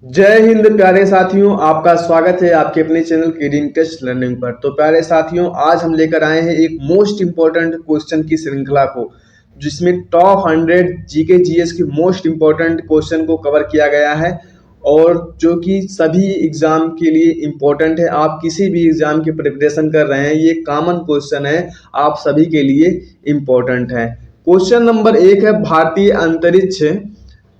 जय हिंद प्यारे साथियों, आपका स्वागत है आपके अपने चैनल कीडिंग टेस्ट लर्निंग पर। तो प्यारे साथियों, आज हम लेकर आए हैं एक मोस्ट इंपॉर्टेंट क्वेश्चन की श्रृंखला को, जिसमें टॉप 100 जीके जीएस की मोस्ट इंपॉर्टेंट क्वेश्चन को कवर किया गया है और जो कि सभी एग्जाम के लिए इम्पोर्टेंट है। आप किसी भी एग्जाम की प्रिपरेशन कर रहे हैं, ये कॉमन क्वेश्चन है, आप सभी के लिए इम्पोर्टेंट है। क्वेश्चन नंबर 1 है, भारतीय अंतरिक्ष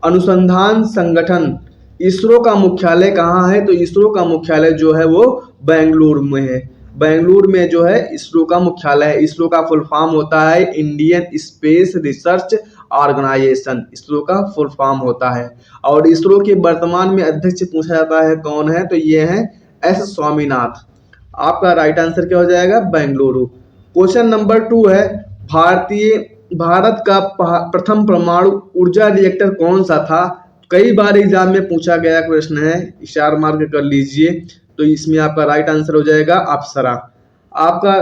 अनुसंधान संगठन इसरो का मुख्यालय कहाँ है? तो इसरो का मुख्यालय जो है वो बेंगलुरु में है। बेंगलुरु में जो है इसरो का मुख्यालय है। इसरो का फुल फॉर्म होता है Indian space research organisation, ISRO का फुल फॉर्म होता है। और इसरो के वर्तमान में अध्यक्ष पूछा जाता है कौन है? तो ये है एस स्वामीनाथ। आपका राइट आंसर क्या हो जाएगा? बेंगलुरु। क्वेश्चन नंबर 2 है, भारत का प्रथम परमाणु ऊर्जा रिएक्टर कौन सा था? कई बार एग्जाम में पूछा गया क्वेश्चन है, स्टार मार्क कर लीजिए। तो इसमें आपका राइट आंसर हो जाएगा अप्सरा। आपका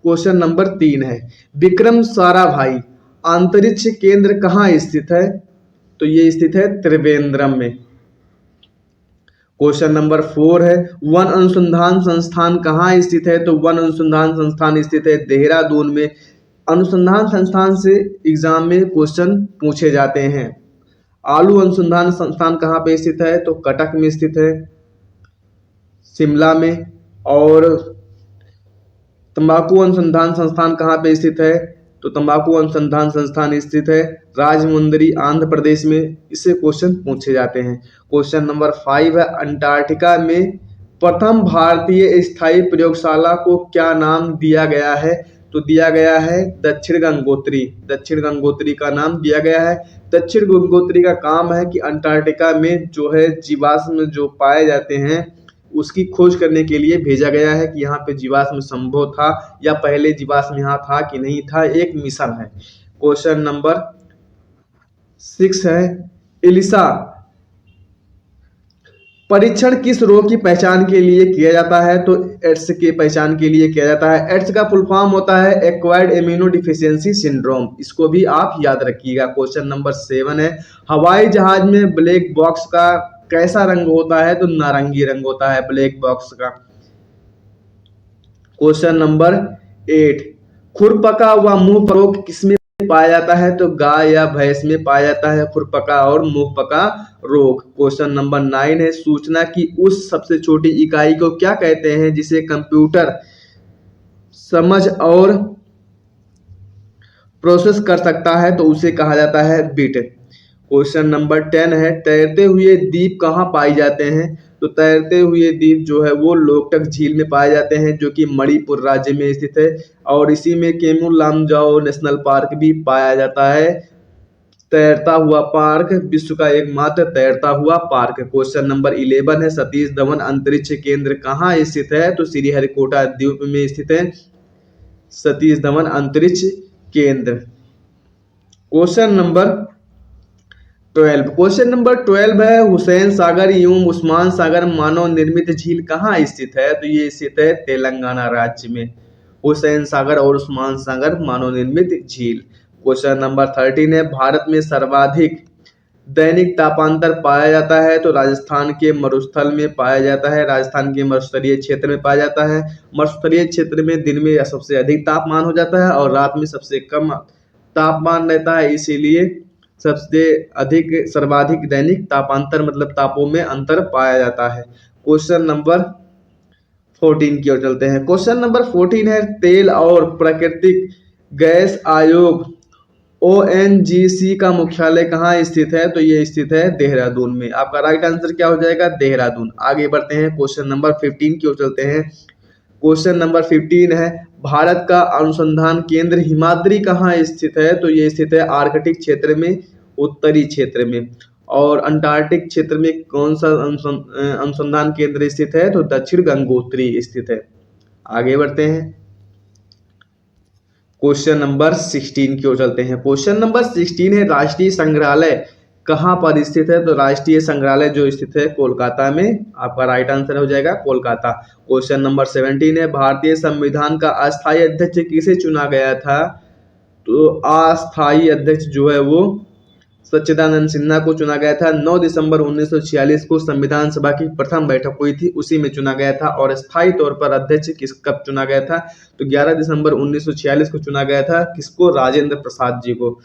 क्वेश्चन नंबर 3 है, विक्रम साराभाई अंतरिक्ष केंद्र कहाँ स्थित है? तो ये स्थित है त्रिवेंद्रम में। क्वेश्चन नंबर 4 है, वन अनुसंधान संस्थान कहाँ स्थित है? तो वन अनुसंधान संस्थान स्थित है देहरादून में। अनुसंधान संस्थान से एग्जाम में क्वेश्चन पूछे जाते हैं। आलू अनुसंधान संस्थान कहाँ पे स्थित है? तो कटक में स्थित है, शिमला में। और तंबाकू अनुसंधान संस्थान कहाँ पे स्थित है? तो तंबाकू अनुसंधान संस्थान स्थित है राजमुंदरी, आंध्र प्रदेश में। इससे क्वेश्चन पूछे जाते हैं। क्वेश्चन नंबर 5 है, अंटार्कटिका में प्रथम भारतीय स्थायी प्रयोगशाला को क्या नाम दिया गया है? तो दिया गया है दक्षिण गंगोत्री। दक्षिण गंगोत्री का नाम दिया गया है। दक्षिण गंगोत्री का काम है कि अंटार्कटिका में जो है जीवाश्म जो पाए जाते हैं उसकी खोज करने के लिए भेजा गया है कि यहाँ पे जीवाश्म संभव था या पहले जीवाश्म यहाँ था कि नहीं था, एक मिशन है। क्वेश्चन नंबर 6 है, एलिसा परीक्षण किस रोग की पहचान के लिए किया जाता है? तो एड्स की पहचान के लिए किया जाता है। एड्स का फुल फॉर्म होता है एक्वायर्ड इम्यूनो डिफिशियंसी सिंड्रोम, इसको भी आप याद रखिएगा। क्वेश्चन नंबर 7 है, हवाई जहाज में ब्लैक बॉक्स का कैसा रंग होता है? तो नारंगी रंग होता है ब्लैक बॉक्स का। क्वेश्चन नंबर 8, खुरपका व मुंह रोग किसमें पाया जाता है? तो गाय या भैंस में पाया जाता है खुरपका और मुंहपका रोग। क्वेश्चन नंबर 9 है, सूचना की उस सबसे छोटी इकाई को क्या कहते हैं जिसे कंप्यूटर समझ और प्रोसेस कर सकता है? तो उसे कहा जाता है बिट। क्वेश्चन नंबर 10 है, तैरते हुए द्वीप कहाँ पाए जाते हैं? तो तैरते हुए द्वीप जो है वो लोकटक झील में पाए जाते हैं, जो कि मणिपुर राज्य में स्थित है। और इसी में केमू लामजाओ नेशनल पार्क भी पाया जाता है। तैरता हुआ पार्क, विश्व का एकमात्र तैरता हुआ पार्क। क्वेश्चन नंबर 11 है, सतीश धवन अंतरिक्ष केंद्र कहाँ स्थित है? तो श्रीहरिकोटा द्वीप में स्थित है सतीश धवन अंतरिक्ष केंद्र। क्वेश्चन नंबर 12 है, हुसैन सागर एवं उस्मान सागर मानव निर्मित झील कहाँ स्थित है? तो ये स्थित है तेलंगाना राज्य में, हुसैन सागर और उस्मान सागर मानव निर्मित झील। क्वेश्चन नंबर 13 है, भारत में सर्वाधिक दैनिक तापांतर पाया जाता है? तो राजस्थान के मरुस्थल में पाया जाता है, राजस्थान के मरुस्थलीय क्षेत्र में पाया जाता है। मरुस्थलीय क्षेत्र में दिन में सबसे अधिक तापमान हो जाता है और रात में सबसे कम तापमान रहता है, इसीलिए सबसे अधिक सर्वाधिक दैनिक तापांतर मतलब तापों में अंतर पाया जाता है। क्वेश्चन नंबर 14 की ओर चलते हैं। क्वेश्चन नंबर 14 है, तेल और प्राकृतिक गैस आयोग ONGC का मुख्यालय कहाँ स्थित है? तो ये स्थित है देहरादून में। आपका राइट आंसर क्या हो जाएगा? देहरादून। आगे बढ़ते हैं, क्वेश्चन नंबर 15 की ओर चलते हैं। क्वेश्चन नंबर 15 है, भारत का अनुसंधान केंद्र हिमाद्री कहाँ स्थित है? तो ये स्थित है आर्कटिक क्षेत्र में, उत्तरी क्षेत्र में। और अंटार्कटिक क्षेत्र में कौन सा अनुसंधान केंद्र स्थित है? तो दक्षिण गंगोत्री स्थित है। आगे बढ़ते हैं, क्वेश्चन नंबर 16 की ओर चलते हैं। क्वेश्चन नंबर 16 है, राष्ट्रीय संग्रहालय कहाँ पर स्थित है? तो राष्ट्रीय संग्रहालय जो स्थित है कोलकाता में। आपका राइट आंसर हो जाएगा कोलकाता। क्वेश्चन नंबर 17 है, भारतीय संविधान का अस्थायी अध्यक्ष किसे चुना गया था? तो अस्थायी अध्यक्ष जो है वो सच्चिदानंद सिन्हा को चुना गया था। 9 दिसंबर 1946 को संविधान सभा की प्रथम बैठक हुई थी, उसी में चुना गया था। और स्थायी तौर पर अध्यक्ष कब चुना गया था, तो 11 दिसंबर 1946 को चुना गया था। किसको, राजेंद्र प्रसाद जी को,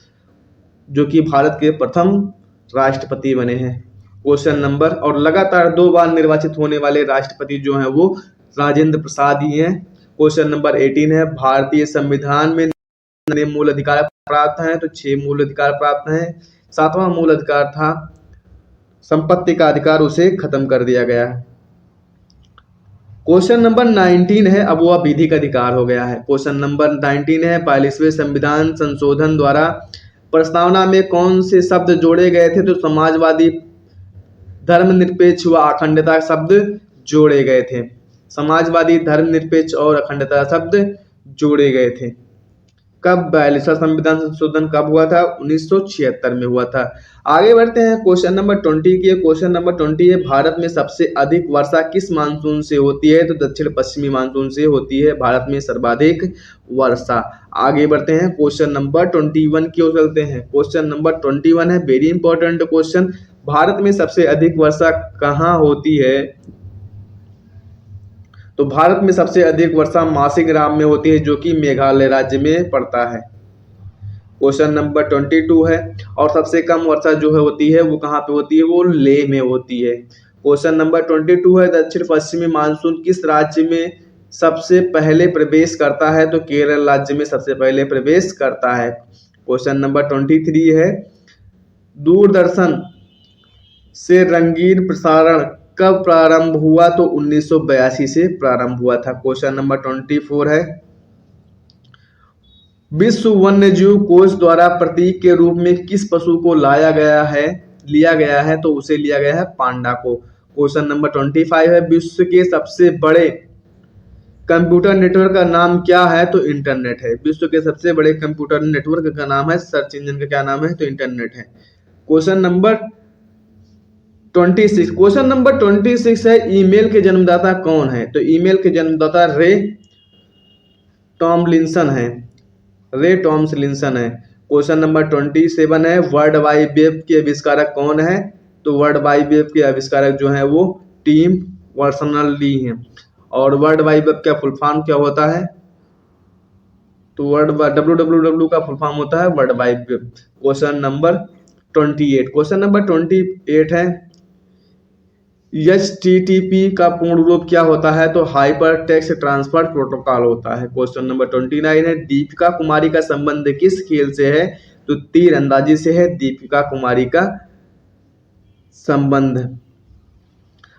जो कि भारत के प्रथम राष्ट्रपति बने हैं। क्वेश्चन नंबर, और लगातार 2 बार निर्वाचित होने वाले राष्ट्रपति जो हैं वो राजेंद्र प्रसाद ही हैं। क्वेश्चन नंबर 18 है, भारतीय संविधान में मूल अधिकार प्राप्त हैं, तो 6 मूल अधिकार प्राप्त हैं। 7वां मूल अधिकार था संपत्ति का अधिकार, उसे खत्म कर दिया गया है। क्वेश्चन नंबर 19 है, अब वह विधिक अधिकार हो गया है। क्वेश्चन नंबर 19 है, 42वें संविधान संशोधन द्वारा प्रस्तावना में कौन से शब्द जोड़े गए थे, तो समाजवादी, धर्मनिरपेक्ष व अखंडता शब्द जोड़े गए थे। समाजवादी, धर्मनिरपेक्ष और अखंडता शब्द जोड़े गए थे। कब 42वां संविधान संशोधन कब हुआ था, 1976 में हुआ था। आगे बढ़ते हैं क्वेश्चन नंबर 20 की। क्वेश्चन नंबर 20 है, भारत में सबसे अधिक वर्षा किस मानसून से होती है, तो दक्षिण पश्चिमी मानसून से होती है भारत में सर्वाधिक वर्षा। आगे बढ़ते हैं क्वेश्चन नंबर 21 की ओर चलते हैं। क्वेश्चन नंबर 21 है, वेरी इंपॉर्टेंट क्वेश्चन, भारत में सबसे अधिक वर्षा कहाँ होती है, तो भारत में सबसे अधिक वर्षा मासिंगराम में होती है, जो कि मेघालय राज्य में पड़ता है। क्वेश्चन नंबर 22 है, और सबसे कम वर्षा जो है होती है वो कहाँ पे होती है, वो लेह में होती है। क्वेश्चन नंबर 22 है, दक्षिण पश्चिमी मानसून किस राज्य में सबसे पहले प्रवेश करता है, तो केरल राज्य में सबसे पहले प्रवेश करता है। क्वेश्चन नंबर 23 है, दूरदर्शन से रंगीन प्रसारण कब प्रारंभ हुआ, तो 1982 से प्रारंभ हुआ था। क्वेश्चन नंबर 24 है, विश्व वन्यजीव कोष द्वारा प्रतीक के रूप में किस पशु को लिया गया है, तो उसे लिया गया है पांडा को। क्वेश्चन नंबर 25 है, विश्व के सबसे बड़े कंप्यूटर नेटवर्क का नाम क्या है, तो इंटरनेट है। विश्व के सबसे बड़े कंप्यूटर नेटवर्क का नाम है, सर्च इंजन का क्या नाम है, तो इंटरनेट है। क्वेश्चन नंबर 26, क्वेश्चन नंबर 26 है, ईमेल के जन्मदाता कौन है, तो ईमेल के जन्मदाता रे टॉमलिंसन है। क्वेश्चन नंबर 27 है, वर्ल्ड वाइड वेब के आविष्कारक कौन है, तो वर्ल्ड वाइड वेब के आविष्कारक जो है वो टिम बर्नर्स-ली हैं। और वर्ल्ड वाइड वेब का फुल फॉर्म क्या होता है, तो www का फुल फॉर्म होता है world wide web. Question number 28 है, HTTP का पूर्ण रूप क्या होता है, तो हाइपर टेक्स्ट ट्रांसफर प्रोटोकॉल होता है। क्वेश्चन नंबर 29 है, दीपिका कुमारी का संबंध किस खेल से है, तो तीरंदाजी से है दीपिका कुमारी का संबंध।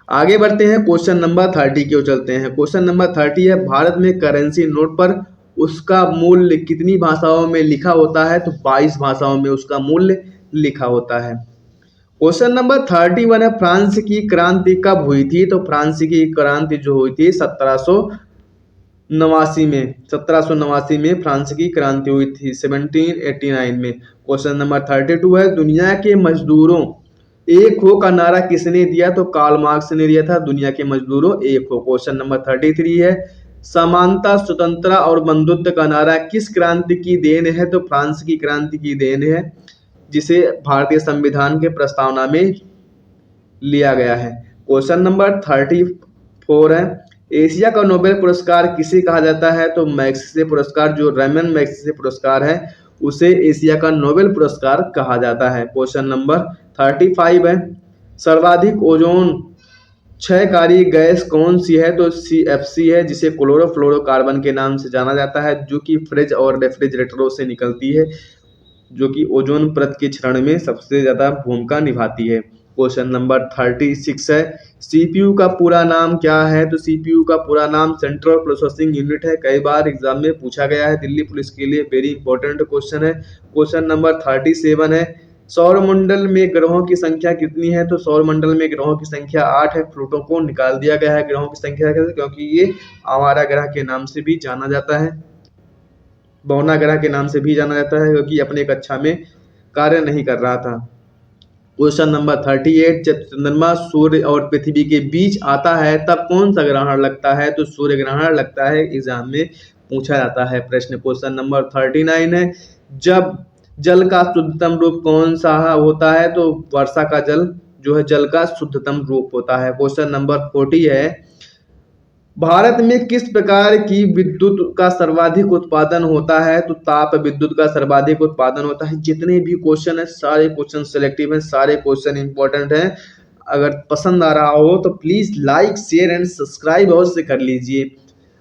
आगे बढ़ते हैं क्वेश्चन नंबर 30 की ओर चलते हैं। क्वेश्चन नंबर 30 है, भारत में करेंसी नोट पर उसका मूल्य कितनी भाषाओं में लिखा होता है, तो 22 भाषाओं में उसका मूल्य लिखा होता है। क्वेश्चन नंबर 31 है, फ्रांस की क्रांति कब हुई थी, तो फ्रांस की क्रांति जो हुई थी 1789 में फ्रांस की क्रांति हुई थी, 1789 में। क्वेश्चन नंबर 32 है, दुनिया के मजदूरों एक हो का नारा किसने दिया, तो कार्ल मार्क्स ने दिया था, दुनिया के मजदूरों एक हो। क्वेश्चन नंबर 33 है, समानता, स्वतंत्रता और बंधुत्व का नारा किस क्रांति की देन है, तो फ्रांस की क्रांति की देन है, जिसे भारतीय संविधान के प्रस्तावना में लिया गया है। क्वेश्चन नंबर 34 है, एशिया का नोबेल पुरस्कार किसे कहा जाता है, तो मैग्सेसे पुरस्कार, जो रेमन मैग्सेसे पुरस्कार है उसे एशिया का नोबेल पुरस्कार कहा जाता है। क्वेश्चन नंबर 35 है, सर्वाधिक ओजोन क्षयकारी गैस कौन सी है, तो CFC है, जिसे क्लोरोफ्लोरोकार्बन के नाम से जाना जाता है, जो कि फ्रिज और रेफ्रिजरेटरों से निकलती है, जो कि ओजोन परत के क्षरण में सबसे ज्यादा भूमिका निभाती है। क्वेश्चन नंबर 36 है, CPU का पूरा नाम क्या है, तो CPU का पूरा नाम सेंट्रल प्रोसेसिंग यूनिट है। कई बार एग्जाम में पूछा गया है दिल्ली पुलिस के लिए, वेरी इंपॉर्टेंट क्वेश्चन है। क्वेश्चन नंबर 37 है, सौरमंडल में ग्रहों की संख्या कितनी है, तो सौरमंडल में ग्रहों की संख्या 8 है। प्लूटो को निकाल दिया गया है ग्रहों की संख्या से, क्योंकि ये आवारा ग्रह के नाम से भी जाना जाता है, बौना ग्रह के नाम से भी जाना जाता है, क्योंकि अपने कक्षा में कार्य नहीं कर रहा था। क्वेश्चन नंबर 38, जब चंद्रमा सूर्य और पृथ्वी के बीच आता है तब कौन सा ग्रहण लगता है, तो सूर्य ग्रहण लगता है, एग्जाम में पूछा जाता है प्रश्न। क्वेश्चन नंबर 39 है, जब जल का शुद्धतम रूप कौन सा होता है? तो वर्षा का जल जो है जल का शुद्धतम रूप होता है। क्वेश्चन नंबर 40 है, भारत में किस प्रकार की विद्युत का सर्वाधिक उत्पादन होता है? तो ताप विद्युत का सर्वाधिक उत्पादन होता है। जितने भी क्वेश्चन है सारे क्वेश्चन सिलेक्टिव हैं, सारे क्वेश्चन इंपॉर्टेंट हैं। अगर पसंद आ रहा हो तो please like share and subscribe अवश्य से कर लीजिए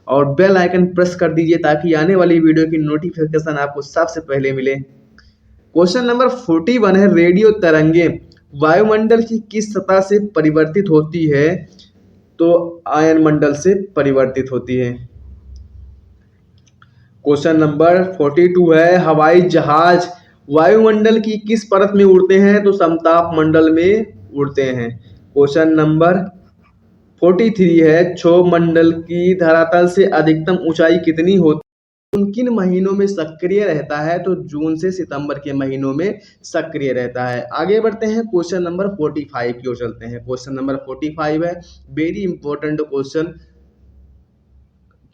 और बेल आइकन प्रेस कर दीजिए ताकि आने वाली वीडियो की नोटिफिकेशन आपको सबसे पहले मिले। क्वेश्चन नंबर 41 है, रेडियो तरंगे वायुमंडल की किस सतह से परिवर्तित होती है? तो आयन मंडल से परिवर्तित होती है। क्वेश्चन नंबर 42 है, हवाई जहाज वायुमंडल की किस परत में उड़ते हैं? तो समताप मंडल में उड़ते हैं। क्वेश्चन नंबर 43 है, क्षोभ मंडल की धरातल से अधिकतम ऊंचाई कितनी होती है? किन महीनों में सक्रिय रहता है? तो जून से सितंबर के महीनों में सक्रिय रहता है। आगे बढ़ते हैं क्वेश्चन नंबर 45 की ओर चलते हैं। क्वेश्चन नंबर 45 है, वेरी इंपॉर्टेंट क्वेश्चन,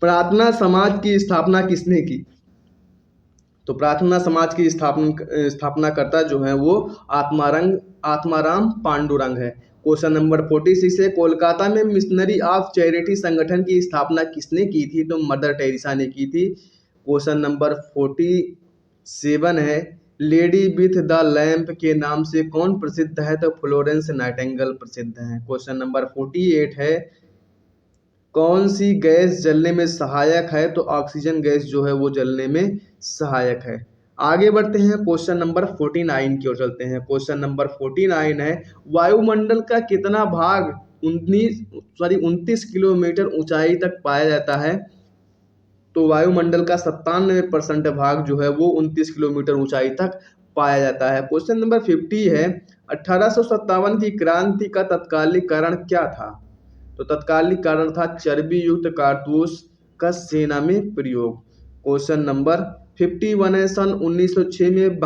प्रार्थना समाज की स्थापना किसने की? तो प्रार्थना समाज की स्थापनाकर्ता जो है वो आत्माराम पांडुरंग है। क्वेश्चन नंबर 46 है, कोलकाता में मिशनरी ऑफ चैरिटी संगठन की स्थापना किसने की थी? तो मदर टेरेसा ने की थी। क्वेश्चन नंबर 47 है, लेडी विथ द लैंप के नाम से कौन प्रसिद्ध है? तो फ्लोरेंस नाइटिंगेल प्रसिद्ध है। क्वेश्चन नंबर 48 है, कौन सी गैस जलने में सहायक है? तो ऑक्सीजन गैस जो है वो जलने में सहायक है। आगे बढ़ते हैं क्वेश्चन नंबर 49 की ओर चलते हैं। क्वेश्चन नंबर 49 है, वायुमंडल का कितना भाग 29 किलोमीटर ऊंचाई तक पाया जाता है? तो वायुमंडल का 97% भाग जो है वो 29 किलोमीटर ऊंचाई तक पाया जाता है। क्वेश्चन नंबर 50 है, 1857 की क्रांति का तत्कालिक कारण क्या था? तो तत्कालिक कारण था चर्बी युक्त कारतूस का सेना में प्रयोग। क्वेश्चन नंबर 51 है, सन 1906 में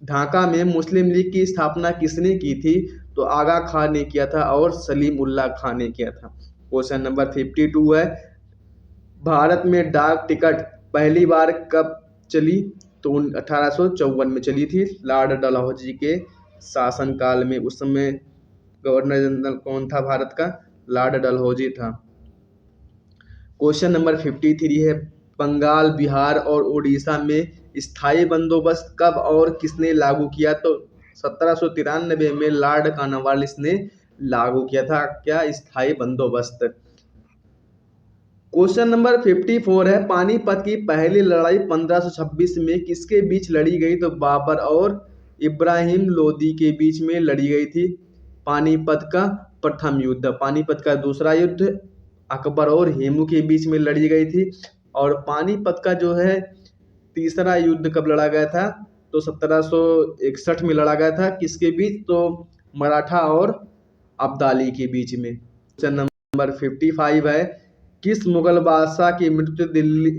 ढाका में मुस्लिम लीग की स्थापना किसने की थी? तो आगा खान ने किया था और सलीम उल्लाह खान ने किया था। क्वेश्चन नंबर 52 है, भारत में डाक टिकट पहली बार कब चली? तो 1854 में चली थी, लॉर्ड डलहौजी के शासनकाल में। उस समय गवर्नर जनरल कौन था भारत का? लॉर्ड डलहौजी था। क्वेश्चन नंबर 53 है, बंगाल, बिहार और उड़ीसा में स्थायी बंदोबस्त कब और किसने लागू किया? तो 1793 में लॉर्ड कॉर्नवालिस ने लागू किया था। क्या? स्थायी बंदोबस्त। क्वेश्चन नंबर 54 है, पानीपत की पहली लड़ाई 1526 में किसके बीच लड़ी गई? तो बाबर और इब्राहिम लोदी के बीच में लड़ी गई थी। पानीपत का प्रथम युद्ध। पानीपत का दूसरा युद्ध अकबर और हेमू के बीच में लड़ी गई थी। और पानीपत का जो है तीसरा युद्ध कब लड़ा गया था? तो 1761 में लड़ा गया था। किसके बीच? तो मराठा और अब्दाली के बीच में। क्वेश्चन नंबर 55 है, किस मुगल बादशाह की मृत्यु दिल्ली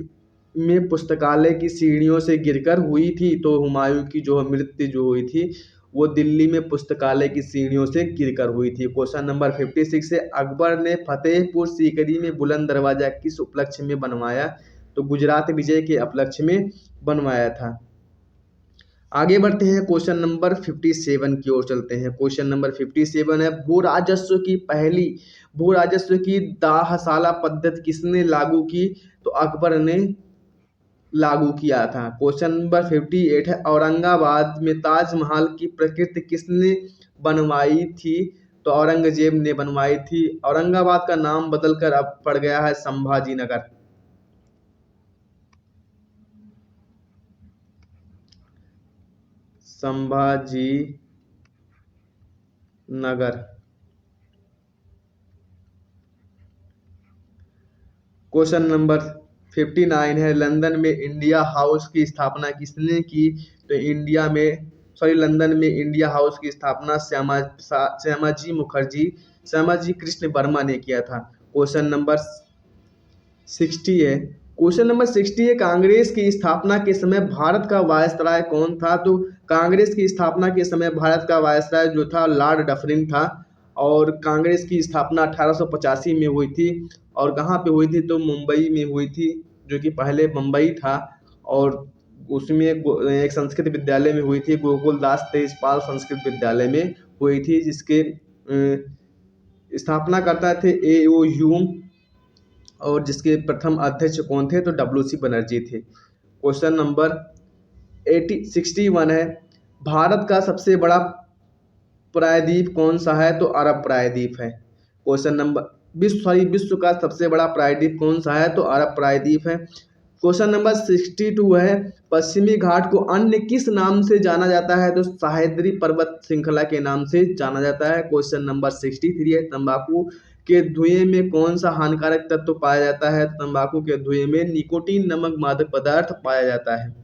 में पुस्तकालय की सीढ़ियों से गिरकर हुई थी? तो हुमायूं की जो मृत्यु जो हुई थी वो दिल्ली में पुस्तकालय की सीढ़ियों से गिरकर हुई थी। क्वेश्चन नंबर 56 है, अकबर ने फतेहपुर सीकरी में बुलंद दरवाजा किस उपलक्ष्य में बनवाया? तो गुजरात विजय के उपलक्ष्य में बनवाया था। आगे बढ़ते हैं क्वेश्चन नंबर 57 की ओर चलते हैं। क्वेश्चन नंबर 57 है, भू राजस्व की दाहशाला पद्धति किसने लागू की? तो अकबर ने लागू किया था। क्वेश्चन नंबर 58 है, औरंगाबाद में ताजमहल की प्रकृति किसने बनवाई थी? तो औरंगजेब ने बनवाई थी। औरंगाबाद का नाम बदलकर अब पड़ गया है संभाजी नगर। संभाजी नगर। क्वेश्चन नंबर 59 है, लंदन में इंडिया हाउस की स्थापना किसने की? तो लंदन में इंडिया हाउस की स्थापना श्यामाजी कृष्ण वर्मा ने किया था। क्वेश्चन नंबर 60 है, कांग्रेस की स्थापना के समय भारत का वायसराय कौन था? तो कांग्रेस की स्थापना के समय भारत का वायसराय जो था लॉर्ड डफरिन था। और कांग्रेस की स्थापना 1885 में हुई थी। और कहाँ पे हुई थी? तो मुंबई में हुई थी, जो कि पहले मुंबई था। और उसमें एक संस्कृत विद्यालय में हुई थी, गोकुलदास तेजपाल संस्कृत विद्यालय में हुई थी, जिसके स्थापना करता थे ए.ओ. ह्यूम, और जिसके प्रथम अध्यक्ष कौन थे, तो डब्ल्यू.सी. बनर्जी थे। क्वेश्चन नंबर 61 है, भारत का सबसे बड़ा प्रायद्वीप कौन सा है, तो अरब प्रायद्वीप है। क्वेश्चन नंबर विश्व का सबसे बड़ा प्रायद्वीप कौन सा है, तो अरब प्रायद्वीप है। क्वेश्चन नंबर 62 है, पश्चिमी घाट को अन्य किस नाम से जाना जाता है, तो सह्याद्री पर्वत श्रृंखला के नाम से जाना जाता है। क्वेश्चन नंबर 63 है, तंबाकू के धुएं में कौन सा हानिकारक तत्व पाया जाता है, तंबाकू के धुएं में निकोटीन नामक मादक पदार्थ पाया जाता है।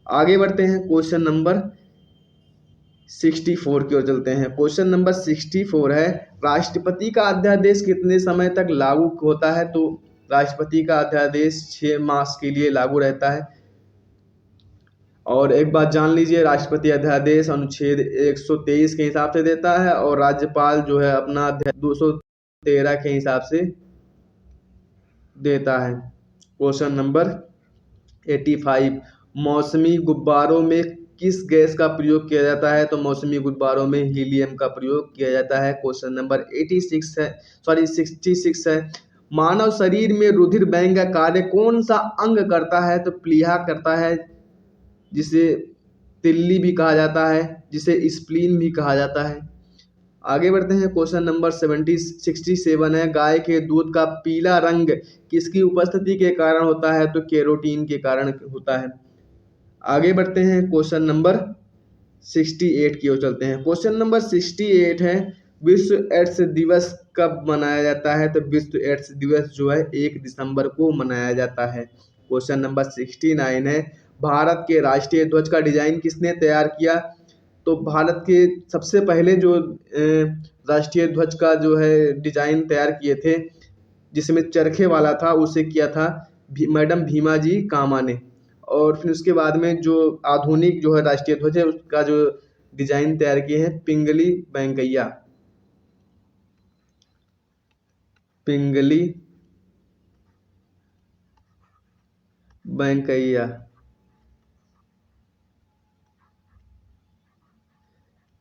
आगे बढ़ते हैं, क्वेश्चन नंबर 64 की ओर चलते हैं। क्वेश्चन नंबर 64 है, राष्ट्रपति का अध्यादेश कितने समय तक लागू होता है, तो राष्ट्रपति का अध्यादेश 6 मास के लिए लागू रहता है। और एक बात जान लीजिए, राष्ट्रपति अध्यादेश अनुच्छेद 123 के हिसाब से देता है, और राज्यपाल जो है अपना अध्यादेश 213 के हिसाब से देता है। क्वेश्चन नंबर 85, मौसमी गुब्बारों में किस गैस का प्रयोग किया जाता है, तो मौसमी गुब्बारों में हीलियम का प्रयोग किया जाता है। क्वेश्चन नंबर 66 है, मानव शरीर में रुधिर बैंक का कार्य कौन सा अंग करता है, तो प्लीहा करता है, जिसे तिल्ली भी कहा जाता है, जिसे स्प्लीन भी कहा जाता है। आगे बढ़ते हैं, क्वेश्चन नंबर 67 है, गाय के दूध का पीला रंग किसकी उपस्थिति के कारण होता है, तो कैरोटीन के कारण होता है। आगे बढ़ते हैं, क्वेश्चन नंबर 68 की ओर चलते हैं। क्वेश्चन नंबर 68 है, विश्व एड्स दिवस कब मनाया जाता है, तो विश्व एड्स दिवस जो है 1 दिसंबर को मनाया जाता है। क्वेश्चन नंबर 69 है, भारत के राष्ट्रीय ध्वज का डिजाइन किसने तैयार किया, तो भारत के सबसे पहले जो राष्ट्रीय ध्वज का जो है डिजाइन तैयार किए थे, जिसमें चरखे वाला था, उसे किया था मैडम भीमा जी कामा ने। और फिर उसके बाद में जो आधुनिक जो है राष्ट्रीय ध्वज है, उसका जो डिजाइन तैयार किए हैं पिंगली वेंकैया, पिंगली वेंकैया।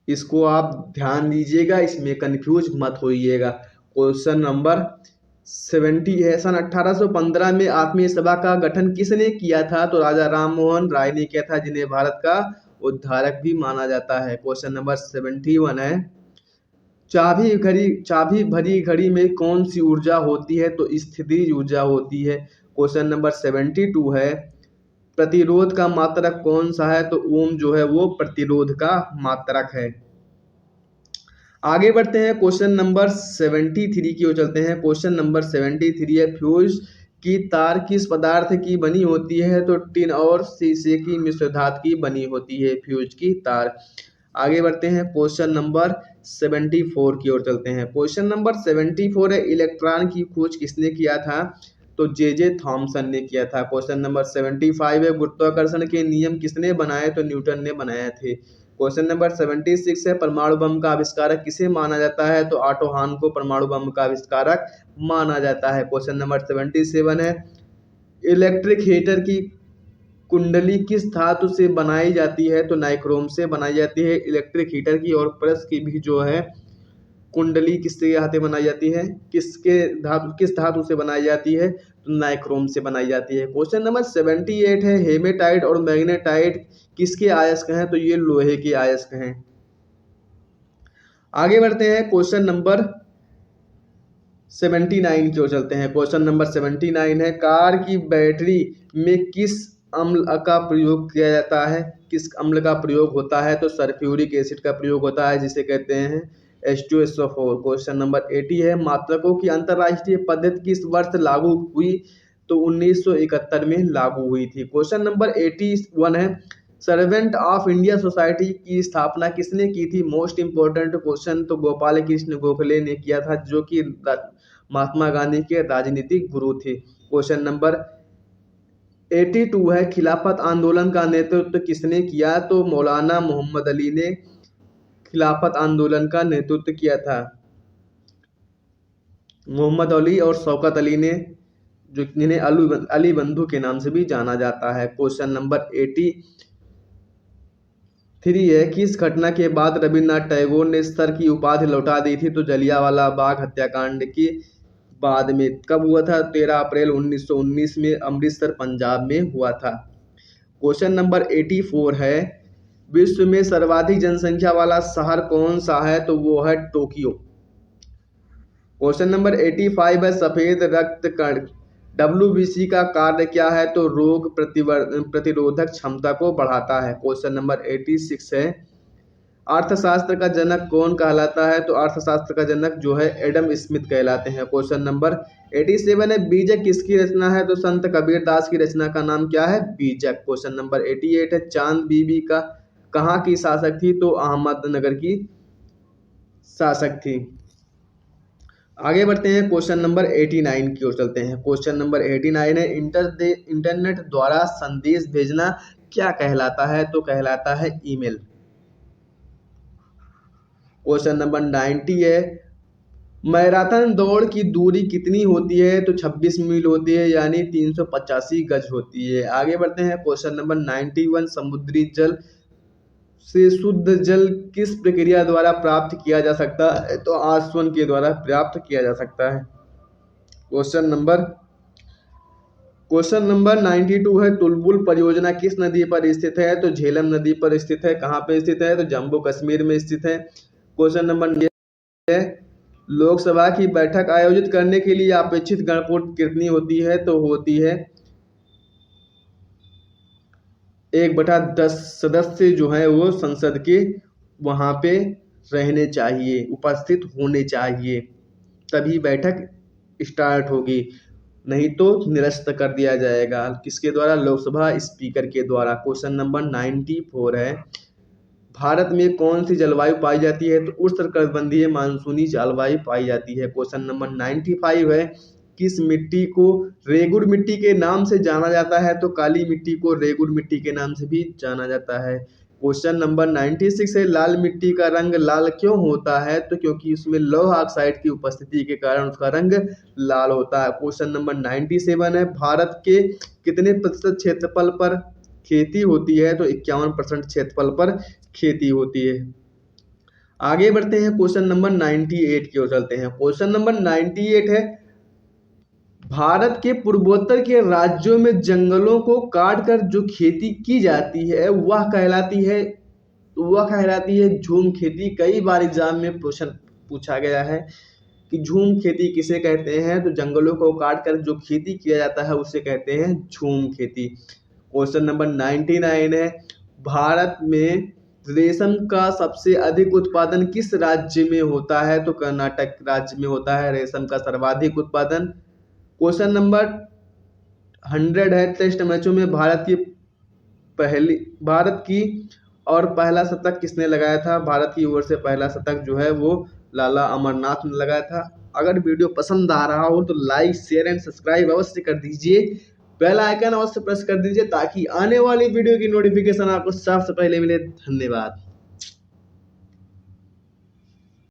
इसको आप ध्यान दीजिएगा, इसमें कंफ्यूज मत होइएगा। क्वेश्चन नंबर 70 है, सन 1815 में आत्मीय सभा का गठन किसने किया था, तो राजा राम मोहन राय ने किया था, जिन्हें भारत का उद्धारक भी माना जाता है। क्वेश्चन नंबर 71 है, चाबी भरी घड़ी में कौन सी ऊर्जा होती है, तो स्थितिज ऊर्जा होती है। क्वेश्चन नंबर 72 है, प्रतिरोध का मात्रक कौन सा है, तो ओम जो है वो प्रतिरोध का मात्रक है। आगे बढ़ते हैं, क्वेश्चन नंबर 73 की ओर चलते हैं। क्वेश्चन नंबर 73 है, फ्यूज की तार किस पदार्थ की बनी होती है, तो टिन और शीशे की मिश्र धातु की बनी होती है फ्यूज की तार। आगे बढ़ते हैं, क्वेश्चन नंबर 74 की ओर चलते हैं। क्वेश्चन नंबर 74 है, इलेक्ट्रॉन की खोज किसने किया था, तो जे थॉमसन ने किया था। क्वेश्चन नंबर 75 है, गुरुत्वाकर्षण के नियम किसने बनाए, तो न्यूटन ने बनाए थे। क्वेश्चन नंबर 76 है, परमाणु बम का आविष्कारक किसे माना जाता है, तो ऑटो हान को परमाणु बम का आविष्कारक माना जाता है। क्वेश्चन नंबर 77 है, इलेक्ट्रिक हीटर की कुंडली किस धातु से बनाई जाती है, तो नाइक्रोम से बनाई जाती है इलेक्ट्रिक हीटर की। और प्रेस की भी जो है कुंडली किसके हाथे बनाई जाती है, किस धातु से बनाई जाती है, तो नाइक्रोम से बनाई जाती है। क्वेश्चन नंबर 78 है, हेमेटाइट और मैग्नेटाइट किसके अयस्क हैं, तो ये लोहे के अयस्क हैं। आगे बढ़ते हैं, क्वेश्चन नंबर 79 की ओर चलते हैं। क्वेश्चन नंबर 79 है, कार की बैटरी में किस अम्ल का प्रयोग किया जाता है, किस अम्ल का प्रयोग होता है, तो सल्फ्यूरिक एसिड का प्रयोग होता है, जिसे कहते हैं H2SO4। क्वेश्चन नंबर 80 है, मात्रकों की अंतरराष्ट्रीय पद्धति किस वर्ष लागू हुई, तो 1971 में लागू हुई थी। क्वेश्चन नंबर 81 है, सर्वेंट ऑफ इंडिया सोसाइटी की स्थापना किसने की थी, मोस्ट इंपोर्टेंट क्वेश्चन, तो गोपाल कृष्ण गोखले ने किया था, जो कि महात्मा गांधी के राजनीतिक गुरु थे। क्वेश्चन नंबर 82 है, खिलाफत आंदोलन का नेतृत्व किसने किया, तो मौलाना मोहम्मद अली ने खिलाफत आंदोलन का नेतृत्व किया था। मोहम्मद अली और शौकत अली ने जो जिन्हें अली बंधु के नाम से भी जाना जाता है। क्वेश्चन नंबर 83 है, किस घटना के बाद रविन्द्रनाथ टैगोर ने सर की उपाधि लौटा दी थी? तो जलियांवाला बाग हत्याकांड के बाद में। कब हुआ था? 13 अप्रैल 1919 में अमृतसर पंजाब में हुआ था। क्वेश्चन नंबर 84 है, विश्व में सर्वाधिक जनसंख्या वाला शहर कौन सा है? तो वो है टोक्यो। क्वेश्चन नंबर 85 है, सफेद रक्त कण WBC का कार्य क्या है? तो रोग प्रतिरोधक क्षमता को बढ़ाता है। क्वेश्चन नंबर 86 है, अर्थशास्त्र का जनक कौन कहलाता है? तो अर्थशास्त्र का जनक जो है एडम स्मिथ कहलाते हैं। क्वेश्चन नंबर 87 है, बीजक किसकी रचना है? तो संत कबीर दास की रचना का नाम क्या है? बीजक। क्वेश्चन नंबर 88 है, चांद बीबी का कहाँ की शासक थी? तो अहमदनगर की शासक थी। आगे बढ़ते हैं, क्वेश्चन नंबर 89 की ओर चलते हैं। क्वेश्चन नंबर 89 है, इंटरनेट द्वारा संदेश भेजना क्या कहलाता है? तो कहलाता है ईमेल। क्वेश्चन नंबर 90 है, मैराथन दौड़ की दूरी कितनी होती है? तो 26 मील होती है, यानी 385 गज होती है। आगे बढ़ते हैं, क्वेश्चन नंबर 91, समुद्री जल से शुद्ध जल किस प्रक्रिया द्वारा प्राप्त किया जा सकता है? तो आसवन के द्वारा प्राप्त किया जा सकता है। क्वेश्चन नंबर 92 है, तुलबुल परियोजना किस नदी पर स्थित है? तो झेलम नदी पर स्थित है। कहाँ पे स्थित है? तो जम्मू कश्मीर में स्थित है। क्वेश्चन नंबर है, लोकसभा की बैठक आयोजित करने के लिए अपेक्षित गणवोट कितनी होती है? तो होती है 1/10 सदस्य जो है वो संसद के वहां पे रहने चाहिए, उपस्थित होने चाहिए, तभी बैठक स्टार्ट होगी, नहीं तो निरस्त कर दिया जाएगा। किसके द्वारा? लोकसभा स्पीकर के द्वारा। क्वेश्चन नंबर 94 है, भारत में कौन सी जलवायु पाई जाती है? तो उष्णकटिबंधीय मानसूनी जलवायु पाई जाती है। क्वेश्चन नंबर 95 है, किस मिट्टी को रेगुर मिट्टी के नाम से जाना जाता है? तो काली मिट्टी को रेगुर मिट्टी के नाम से भी जाना जाता है। क्वेश्चन नंबर 96 है, लाल मिट्टी का रंग लाल क्यों होता है? तो क्योंकि उसमें लौह ऑक्साइड की उपस्थिति के कारण उसका रंग लाल होता है। क्वेश्चन नंबर 97 है, भारत के कितने प्रतिशत क्षेत्रफल पर खेती होती है? तो 51% क्षेत्रफल पर खेती होती है। आगे बढ़ते हैं, क्वेश्चन नंबर 98 की ओर चलते हैं। क्वेश्चन नंबर 98 है, भारत के पूर्वोत्तर के राज्यों में जंगलों को काटकर जो खेती की जाती है वह कहलाती है झूम खेती। कई बार एग्जाम में क्वेश्चन पूछा गया है कि झूम खेती किसे कहते हैं? तो जंगलों को काटकर जो खेती किया जाता है उसे कहते हैं झूम खेती। क्वेश्चन नंबर 99 है, भारत में रेशम का सबसे अधिक उत्पादन किस राज्य में होता है? तो कर्नाटक राज्य में होता है रेशम का सर्वाधिक उत्पादन। क्वेश्चन नंबर 100 है, टेस्ट मैचों में भारत की और पहला शतक किसने लगाया था? भारत की ओर से पहला शतक जो है वो लाला अमरनाथ ने लगाया था। अगर वीडियो पसंद आ रहा हो तो लाइक शेयर एंड सब्सक्राइब अवश्य कर दीजिए, बेल आइकन अवश्य प्रेस कर दीजिए ताकि आने वाली वीडियो की नोटिफिकेशन आपको सबसे पहले मिले। धन्यवाद।